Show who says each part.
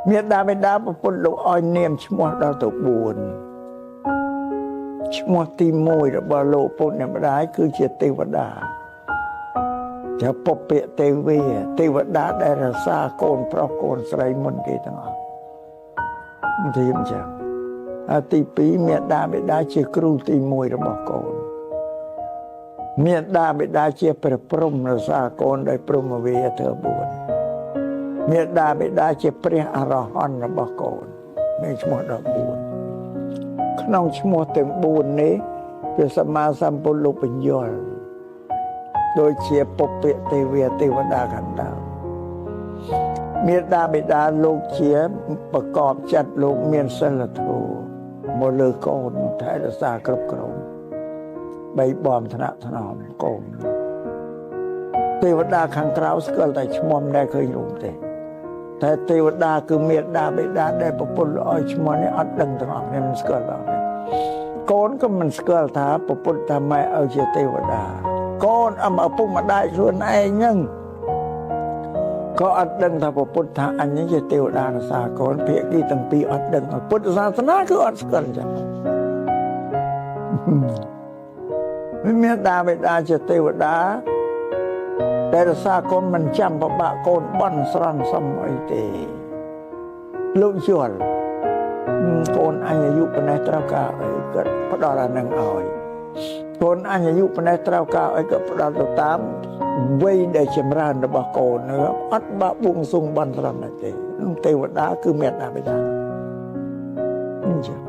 Speaker 1: មេដាបេដាប្រពន្ធលោកឲ្យនាមឈ្មោះដល់ទៅ4ឈ្មោះទី1របស់លោកពុទ្ធម្ដាយគឺជាទេវតាជាពពៈទេវីទេវតាដែលរក្សាកូនប្រុសកូនស្រីមុនគេទាំងអស់ទីអញ្ចឹងហើយទី2មេដាបេដាជាគ្រូទី1របស់កូនមេដាបេដាជាព្រះព្រហ្មរក្សាកូនដោយព្រហ្មវិហារធ្វើ4មេដាបេដាជាព្រះអរហន្តរបស់កូនមានឈ្មោះ14ក្នុងឈ្មោះទាំង4នេះព្រះសម្មាសម្ពុទ្ធលោកបញ្យល់ដូចជាពុព្វទេវទេវតាខាងដើមមេដាបេដាលោកជាប្រកបចិត្តលោកមានសិលធម៌មកលើកូនថែរក្សាគ្រប់គ្រងបីបំថ្នាក់ថ្នមកូនទេវតាខាងក្រៅស្គាល់តែឈ្មោះមិនដែលឃើញរូបទេតែទេវតាគឺមេដាបេដាដែលប្រពន្ធឲ្យឈ្មោះនេះអត់ដឹងទាំងអស់គ្នាមិនស្គាល់ទេកូនក៏មិនស្គាល់ថាប្រពន្ធថាម៉ែឲ្យជាទេវតាកូនឪពុកម្ដាយខ្លួនឯងហ្នឹងក៏អត់ដឹងថាប្រពន្ធថាអញនេះជាទេវតារក្សាកូនភាគីទាំងពីរអត់ដឹងពុទ្ធសាសនាគឺអត់ស្គាល់ចឹងមេដាបេដាជាទេវតាដែលរក្សាកូនមិនចាំពិបាកកូនបន់ស្រន់សំអីទេលោកយល់កូនអញអាយុប៉ុណ្ណេះត្រូវការអីក៏ផ្ដល់អានឹងឲ្យកូនអញអាយុប៉ុណ្ណេះត្រូវការអីក៏ផ្ដល់ទៅតាមវ័យដែលចម្រើនរបស់កូនអត់បាក់បួងសួងបន់ស្រន់ទេទេវតាគឺមេដាបេដាអញ្ចឹង